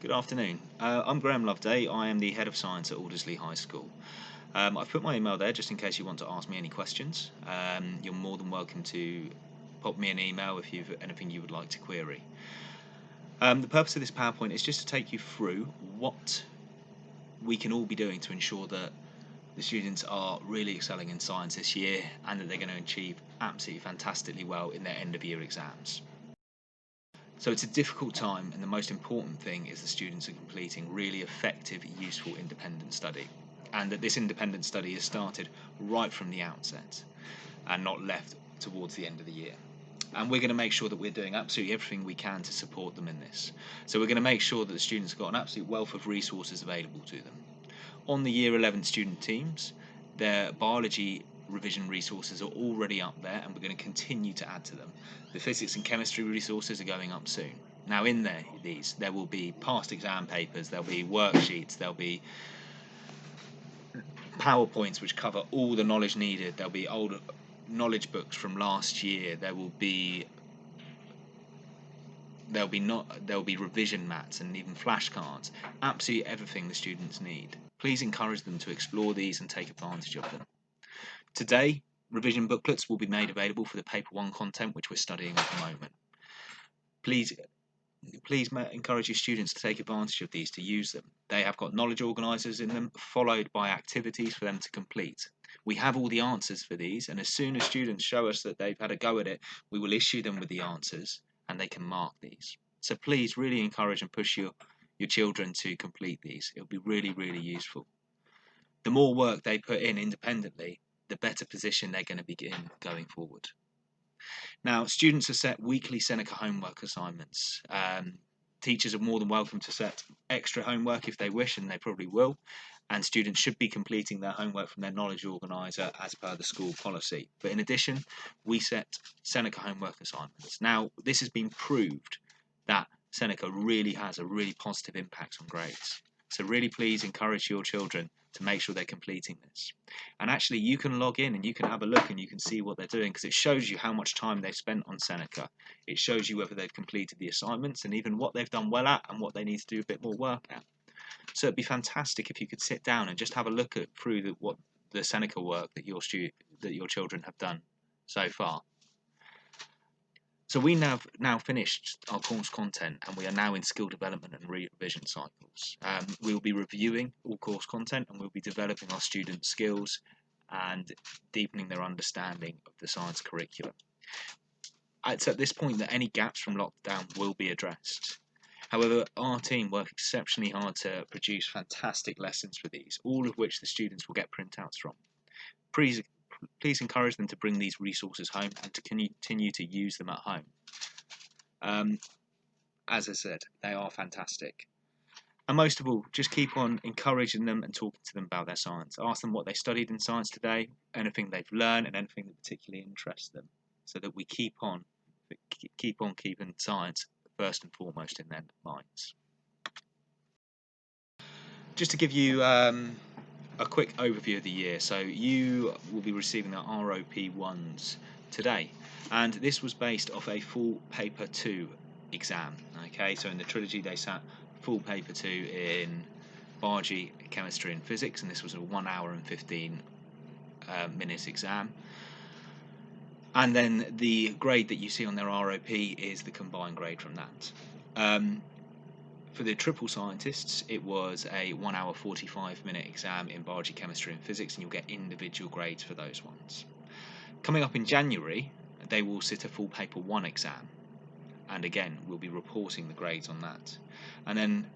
Good afternoon. I'm Graham Loveday. I am the Head of Science at Aldersley High School. I've put my email there just in case you want to ask me any questions. You're more than welcome to pop me an email if you've anything you would like to query. The purpose of this PowerPoint is just to take you through what we can all be doing to ensure that the students are really excelling in science this year and that they're going to achieve absolutely fantastically well in their end of year exams. So it's a difficult time, and the most important thing is the students are completing really effective, useful independent study, and that this independent study is started right from the outset and not left towards the end of the year. And we're going to make sure that we're doing absolutely everything we can to support them in this. So we're going to make sure that the students have got an absolute wealth of resources available to them. On the Year 11 student teams, their biology revision resources are already up there, and we're going to continue to add to them. The physics and chemistry resources are going up soon. Now in there will be past exam papers, there'll be worksheets, there'll be PowerPoints which cover all the knowledge needed, there'll be old knowledge books from last year, there'll be revision mats and even flashcards, absolutely everything the students need. Please encourage them to explore these and take advantage of them. Today, revision booklets will be made available for the Paper 1 content which we're studying at the moment. Please encourage your students to take advantage of these, to use them. They have got knowledge organisers in them, followed by activities for them to complete. We have all the answers for these, and as soon as students show us that they've had a go at it, we will issue them with the answers and they can mark these. So please really encourage and push your children to complete these. It'll be really, really useful. The more work they put in independently, the better position they're going to be in going forward. Now, students are set weekly Seneca homework assignments. Teachers are more than welcome to set extra homework if they wish, and they probably will. And students should be completing their homework from their knowledge organiser as per the school policy. But in addition, we set Seneca homework assignments. Now, this has been proved that Seneca really has a really positive impact on grades. So really please encourage your children to make sure they're completing this. And actually you can log in and you can have a look and you can see what they're doing, because it shows you how much time they've spent on Seneca. It shows you whether they've completed the assignments and even what they've done well at and what they need to do a bit more work at. So it'd be fantastic if you could sit down and just have a look through what the Seneca work that your children have done so far. So we now finished our course content, and we are now in skill development and revision cycles. We will be reviewing all course content, and we'll be developing our students' skills and deepening their understanding of the science curriculum. It's at this point that any gaps from lockdown will be addressed. However, our team work exceptionally hard to produce fantastic lessons for these, all of which the students will get printouts from. Please encourage them to bring these resources home and to continue to use them at home. As I said, they are fantastic. And most of all, just keep on encouraging them and talking to them about their science. Ask them what they studied in science today, anything they've learned, and anything that particularly interests them, so that we keep on keeping science first and foremost in their minds. Just to give you a quick overview of the year. So you will be receiving the ROP1s today, and this was based off a full paper 2 exam. Okay, so in the trilogy they sat full paper 2 in biology, chemistry and physics, and this was a 1 hour and 15 minute exam. And then the grade that you see on their ROP is the combined grade from that. For the triple scientists, it was a 1 hour 45 minute exam in biology, chemistry and physics, and you'll get individual grades for those ones. Coming up in January, they will sit a full paper 1 exam, and again we'll be reporting the grades on that. And then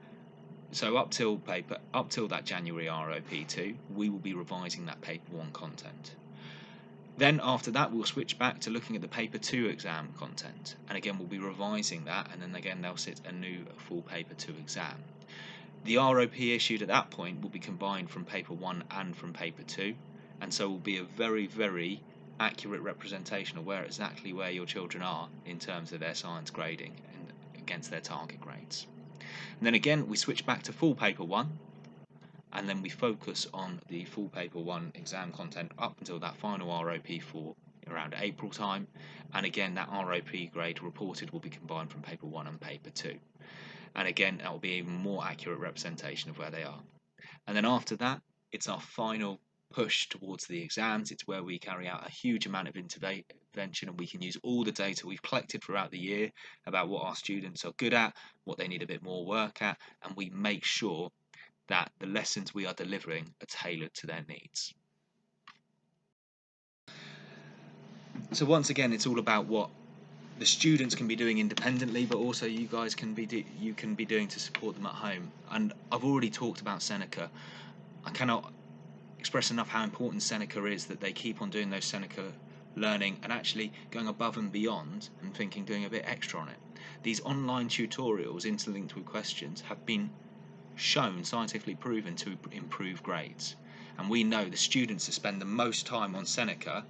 so up till that January ROP2, we will be revising that paper 1 content. Then after that we'll switch back to looking at the paper 2 exam content, and again we'll be revising that, and then again they'll sit a new full paper 2 exam. The ROP issued at that point will be combined from paper 1 and from paper 2, and so will be a very, very accurate representation of exactly where your children are in terms of their science grading and against their target grades. And then again we switch back to full paper 1, and then we focus on the full paper 1 exam content up until that final ROP for around April time, and again that ROP grade reported will be combined from paper 1 and paper 2. and again that will be even more accurate representation of where they are. And then after that, it's our final push towards the exams. It's where we carry out a huge amount of intervention, and we can use all the data we've collected throughout the year about what our students are good at, what they need a bit more work at, and we make sure that the lessons we are delivering are tailored to their needs. So once again, it's all about what the students can be doing independently, but also you guys can be doing to support them at home. And I've already talked about Seneca. I cannot express enough how important Seneca is, that they keep on doing those Seneca learning and actually going above and beyond and doing a bit extra on it. These online tutorials interlinked with questions have been shown, scientifically proven, to improve grades. And we know the students that spend the most time on Seneca,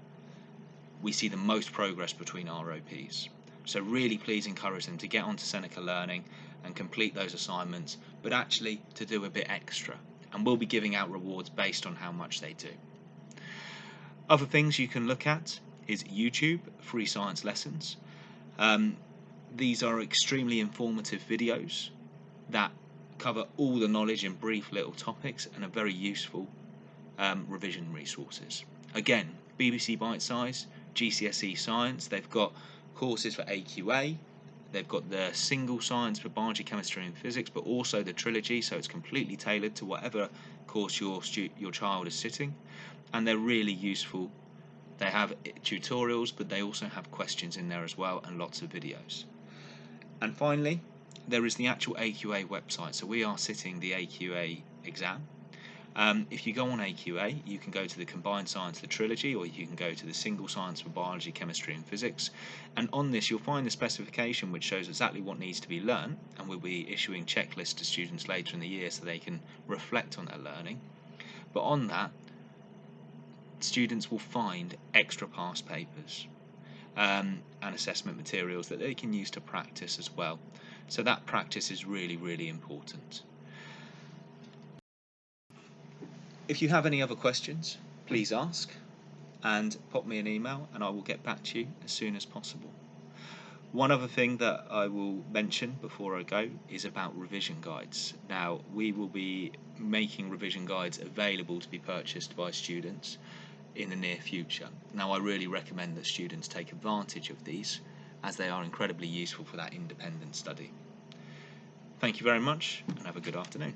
we see the most progress between ROPs. So really please encourage them to get onto Seneca Learning and complete those assignments, but actually to do a bit extra. And we'll be giving out rewards based on how much they do. Other things you can look at is YouTube, free science lessons. These are extremely informative videos that cover all the knowledge in brief little topics and are very useful revision resources. Again, BBC Bite Size, GCSE Science, they've got courses for AQA, they've got the single science for biology, chemistry and physics, but also the trilogy, so it's completely tailored to whatever course your child is sitting, and they're really useful. They have tutorials, but they also have questions in there as well, and lots of videos. And finally, there is the actual AQA website. So we are sitting the AQA exam. If you go on AQA, you can go to the combined science, the trilogy, or you can go to the single science for biology, chemistry and physics. And on this you'll find the specification which shows exactly what needs to be learned, and we'll be issuing checklists to students later in the year so they can reflect on their learning. But on that, students will find extra past papers and assessment materials that they can use to practice as well. So that practice is really, really important. If you have any other questions, please ask and pop me an email and I will get back to you as soon as possible. One other thing that I will mention before I go is about revision guides. Now, we will be making revision guides available to be purchased by students in the near future. Now, I really recommend that students take advantage of these, as they are incredibly useful for that independent study. Thank you very much and have a good afternoon.